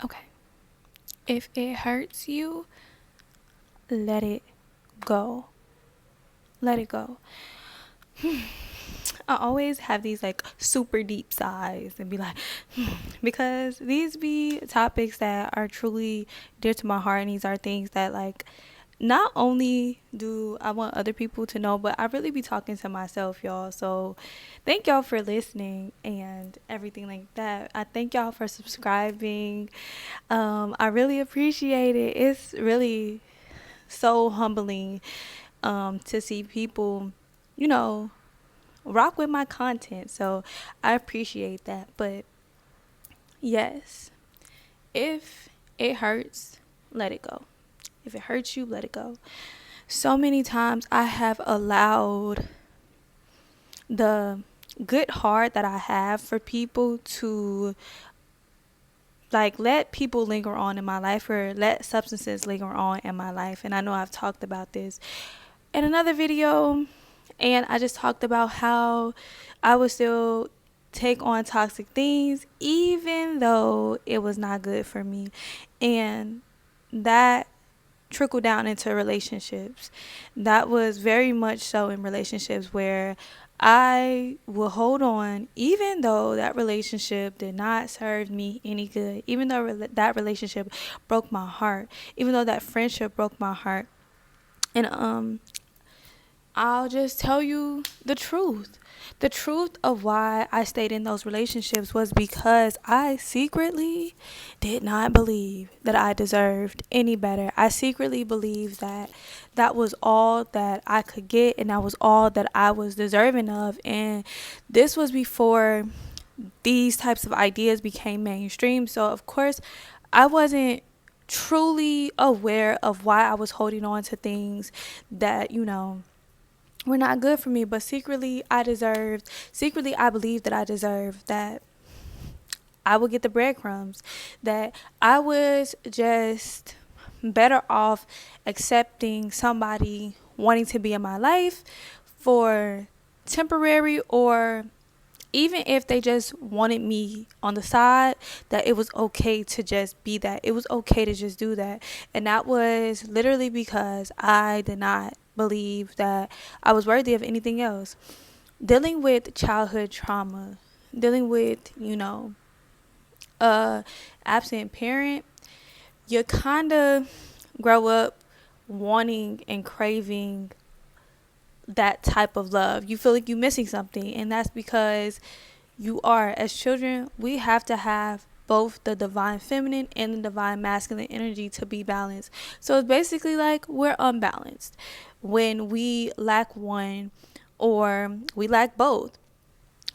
Okay. If it hurts you, let it go. Let it go. I always have these like super deep sighs and be like, because these be topics that are truly dear to my heart, and these are things that like not only do I want other people to know, but I really be talking to myself, y'all. So thank y'all for listening and everything like that. I thank y'all for subscribing. I really appreciate it. It's really so humbling to see people, you know, rock with my content. So I appreciate that. But yes, if it hurts, let it go. If it hurts you, let it go. So many times I have allowed the good heart that I have for people to like let people linger on in my life, or let substances linger on in my life. And I know I've talked about this in another video, and I just talked about how I would still take on toxic things even though it was not good for me. And that trickled down into relationships. That was very much so in relationships where I will hold on even though that relationship did not serve me any good, even though that relationship broke my heart, even though that friendship broke my heart. And I'll just tell you the truth. The truth of why I stayed in those relationships was because I secretly did not believe that I deserved any better. I secretly believed that that was all that I could get, and that was all that I was deserving of. And this was before these types of ideas became mainstream. So, of course, I wasn't truly aware of why I was holding on to things that, were not good for me. But secretly I believed that I deserved that I would get the breadcrumbs, that I was just better off accepting somebody wanting to be in my life for temporary, or even if they just wanted me on the side, that it was okay to just be that. It was okay to just do that. And that was literally because I did not believe that I was worthy of anything else. Dealing with childhood trauma, dealing with, a absent parent, you kind of grow up wanting and craving that type of love. You feel like you're missing something, and that's because you are. As children, we have to have both the divine feminine and the divine masculine energy to be balanced. So it's basically like we're unbalanced when we lack one or we lack both.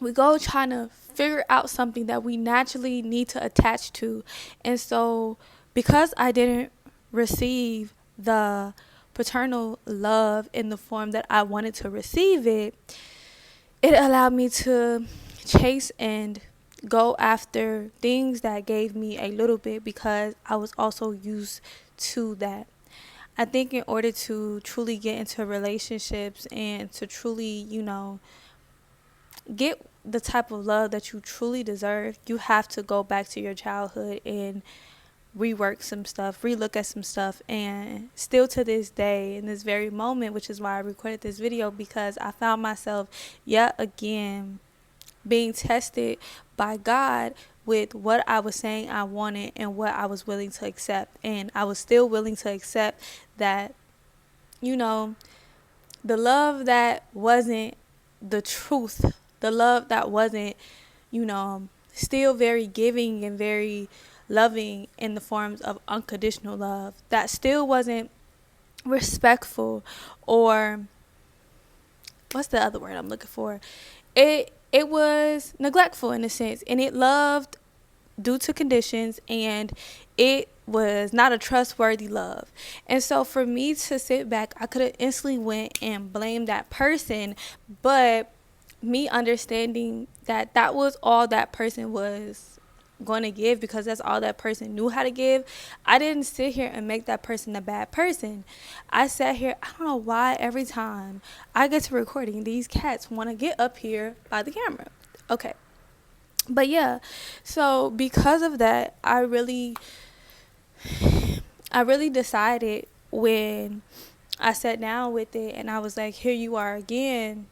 We go trying to figure out something that we naturally need to attach to. And so because I didn't receive the paternal love in the form that I wanted to receive it, it allowed me to chase and go after things that gave me a little bit, because I was also used to that. I think in order to truly get into relationships and to truly, get the type of love that you truly deserve, you have to go back to your childhood and rework some stuff, relook at some stuff. And still to this day, in this very moment, which is why I recorded this video, because I found myself yet again being tested by God with what I was saying I wanted and what I was willing to accept. And I was still willing to accept that, the love that wasn't the truth, the love that wasn't, still very giving and very loving in the forms of unconditional love, that still wasn't respectful, or what's the other word I'm looking for? It was neglectful in a sense, and it loved due to conditions, and it was not a trustworthy love. And so for me to sit back, I could have instantly went and blamed that person, but me understanding that that was all that person was going to give, because that's all that person knew how to give, I didn't sit here and make that person a bad person. I sat here, I don't know why every time I get to recording, these cats want to get up here by the camera. Okay. But yeah, so because of that, I really decided when I sat down with it and I was like, here you are again,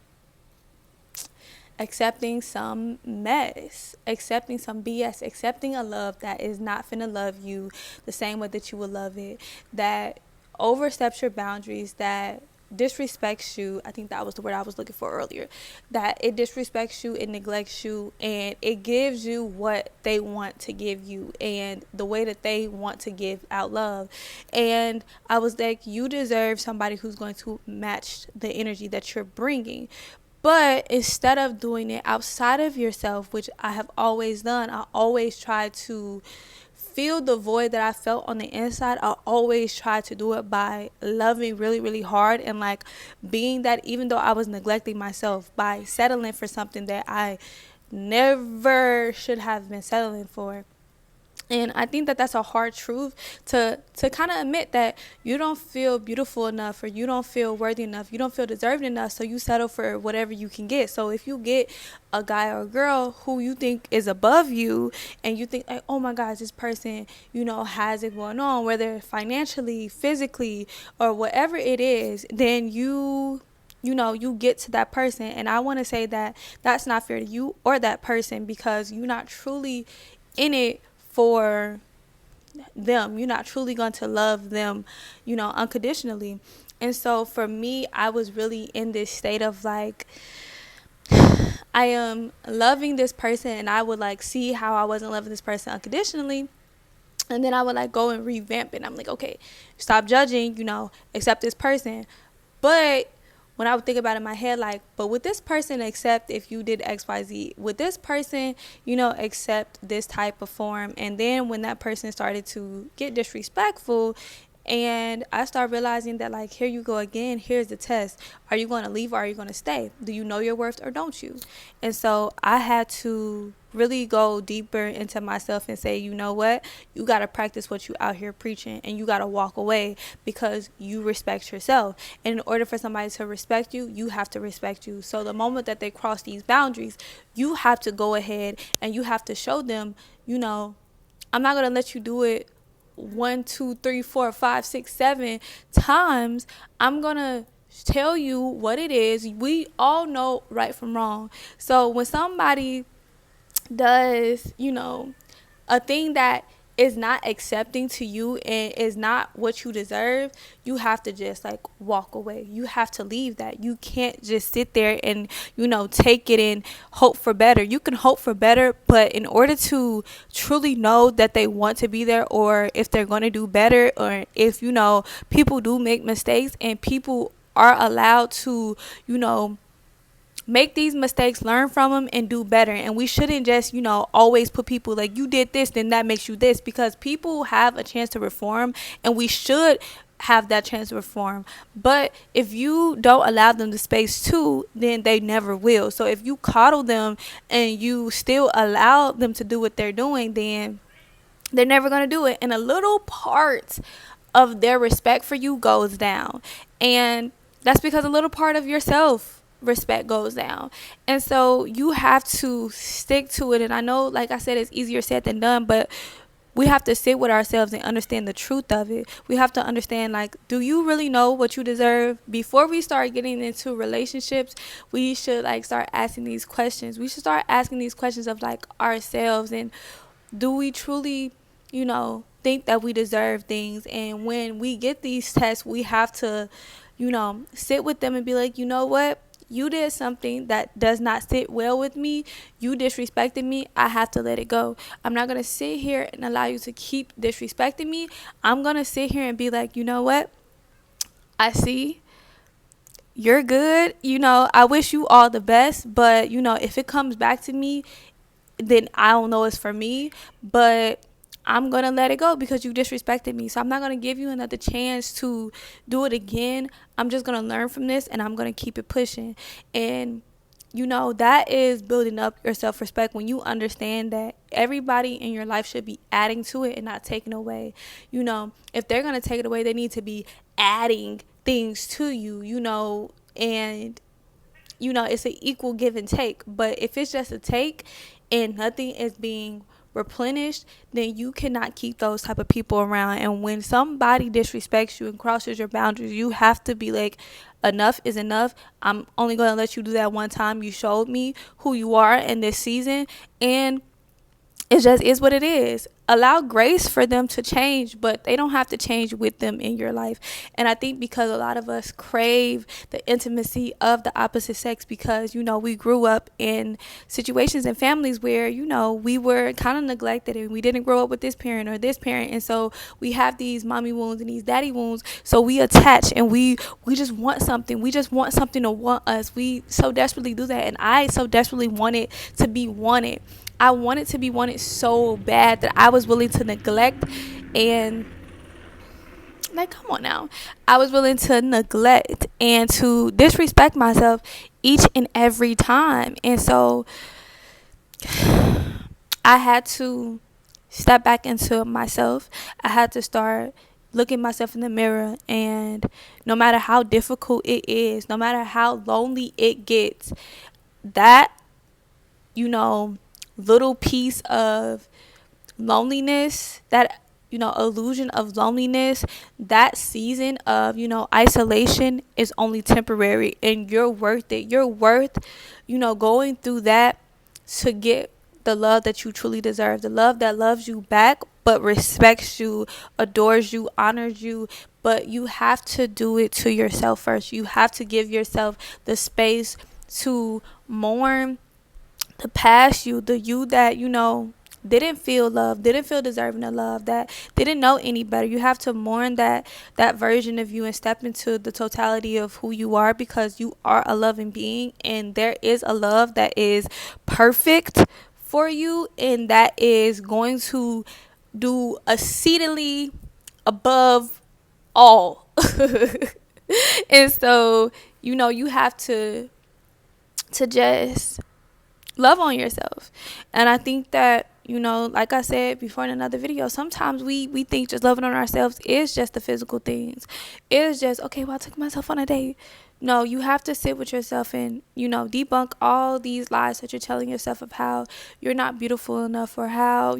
accepting some mess, accepting some BS, accepting a love that is not finna love you the same way that you would love it, that oversteps your boundaries, that disrespects you. I think that was the word I was looking for earlier. That it disrespects you, it neglects you, and it gives you what they want to give you and the way that they want to give out love. And I was like, you deserve somebody who's going to match the energy that you're bringing. But instead of doing it outside of yourself, which I have always done, I always try to feel the void that I felt on the inside. I always try to do it by loving really, really hard and like being that, even though I was neglecting myself, by settling for something that I never should have been settling for. And I think that that's a hard truth to kind of admit, that you don't feel beautiful enough, or you don't feel worthy enough, you don't feel deserving enough, so you settle for whatever you can get. So if you get a guy or a girl who you think is above you, and you think like, oh my gosh, this person, has it going on, whether financially, physically, or whatever it is, then you get to that person. And I want to say that that's not fair to you or that person, because you're not truly in it for them. You're not truly going to love them, unconditionally. And so for me, I was really in this state of like, I am loving this person, and I would like see how I wasn't loving this person unconditionally. And then I would like go and revamp it. I'm like, okay, stop judging, accept this person. But when I would think about it in my head, like, but would this person accept if you did XYZ? Would this person, accept this type of form? And then when that person started to get disrespectful, and I started realizing that, like, here you go again. Here's the test. Are you going to leave, or are you going to stay? Do you know your worth, or don't you? And so I had to really go deeper into myself and say, you know what? You got to practice what you out here preaching, and you got to walk away, because you respect yourself. And in order for somebody to respect you, you have to respect you. So the moment that they cross these boundaries, you have to go ahead and you have to show them, I'm not going to let you do it 1, 2, 3, 4, 5, 6, 7 times. I'm gonna tell you what it is. We all know right from wrong. So when somebody does, a thing that is not accepting to you and is not what you deserve, you have to just like walk away. You have to leave that. You can't just sit there and, take it and hope for better. You can hope for better, but in order to truly know that they want to be there, or if they're going to do better, or if, people do make mistakes, and people are allowed to, make these mistakes, learn from them, and do better. And we shouldn't just, always put people like, you did this, then that makes you this, because people have a chance to reform, and we should have that chance to reform. But if you don't allow them the space to, then they never will. So if you coddle them and you still allow them to do what they're doing, then they're never going to do it. And a little part of their respect for you goes down. And that's because a little part of yourself respect goes down. And so you have to stick to it. And I know, like I said, it's easier said than done, but we have to sit with ourselves and understand the truth of it. We have to understand, like, do you really know what you deserve? Before we start getting into relationships, we should like start asking these questions. We should start asking these questions of like ourselves, and do we truly, think that we deserve things? And when we get these tests, we have to, sit with them and be like, you know what? You did something that does not sit well with me. You disrespected me. I have to let it go. I'm not going to sit here and allow you to keep disrespecting me. I'm going to sit here and be like, you know what? I see. You're good. I wish you all the best. But, if it comes back to me, then I don't know it's for me. But I'm going to let it go because you disrespected me. So I'm not going to give you another chance to do it again. I'm just going to learn from this, and I'm going to keep it pushing. And, that is building up your self-respect, when you understand that everybody in your life should be adding to it and not taking away. If they're going to take it away, they need to be adding things to you, and it's an equal give and take. But if it's just a take, and nothing is being replenished, then you cannot keep those type of people around. And when somebody disrespects you and crosses your boundaries, you have to be like, enough is enough. I'm only going to let you do that one time. You showed me who you are in this season, and it just is what it is. Allow grace for them to change, but they don't have to change with them in your life. And I think because a lot of us crave the intimacy of the opposite sex, because we grew up in situations and families where we were kind of neglected, and we didn't grow up with this parent or this parent, and so we have these mommy wounds and these daddy wounds. So we attach, and we just want something. We just want something to want us. We so desperately do that, and I so desperately wanted to be wanted. I wanted to be wanted so bad that I was willing to neglect and, like, come on now. I was willing to neglect and to disrespect myself each and every time. And so I had to step back into myself. I had to start looking myself in the mirror, and no matter how difficult it is, no matter how lonely it gets, that little piece of loneliness, that illusion of loneliness, that season of isolation is only temporary, and you're worth it. You're worth going through that to get the love that you truly deserve, the love that loves you back but respects you, adores you, honors you. But you have to do it to yourself first. You have to give yourself the space to mourn the past you, the you that didn't feel love, didn't feel deserving of love, that didn't know any better. You have to mourn that version of you and step into the totality of who you are, because you are a loving being, and there is a love that is perfect for you, and that is going to do exceedingly above all. And so you have to just love on yourself. And I think that like I said before in another video, sometimes we think just loving on ourselves is just the physical things. It's just, okay, well, I took myself on a date. No, you have to sit with yourself and debunk all these lies that you're telling yourself of how you're not beautiful enough, or how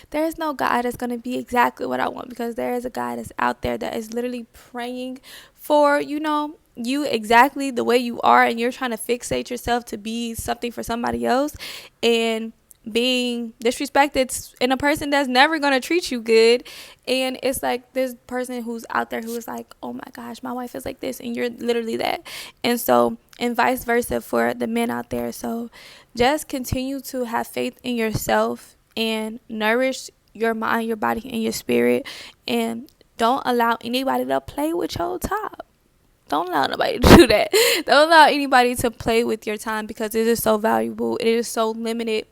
there's no guy that's going to be exactly what I want, because there is a guy that's out there that is literally praying for you exactly the way you are, and you're trying to fixate yourself to be something for somebody else, and being disrespected in a person that's never going to treat you good. And it's like this person who's out there who is like, oh my gosh, my wife is like this, and you're literally that. And so, and vice versa for the men out there. So just continue to have faith in yourself and nourish your mind, your body, and your spirit, and don't allow anybody to play with your top. Don't allow nobody to do that. Don't allow anybody to play with your time, because it is so valuable. It is so limited.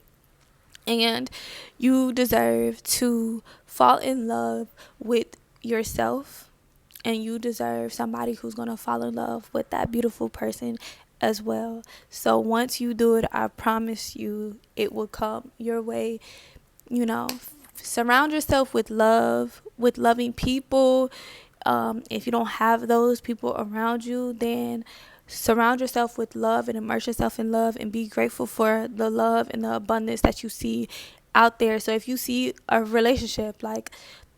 And you deserve to fall in love with yourself. And you deserve somebody who's going to fall in love with that beautiful person as well. So once you do it, I promise you it will come your way. Surround yourself with love, with loving people. If you don't have those people around you, then surround yourself with love and immerse yourself in love, and be grateful for the love and the abundance that you see out there. So if you see a relationship, like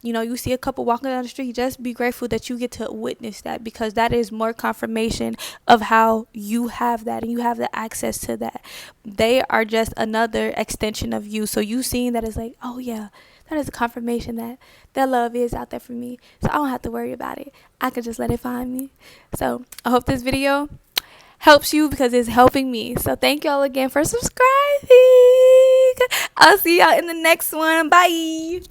you see a couple walking down the street, just be grateful that you get to witness that, because that is more confirmation of how you have that, and you have the access to that. They are just another extension of you. So you seeing that is like, oh yeah, that is a confirmation that love is out there for me. So I don't have to worry about it. I can just let it find me. So I hope this video helps you, because it's helping me. So thank y'all again for subscribing. I'll see y'all in the next one. Bye.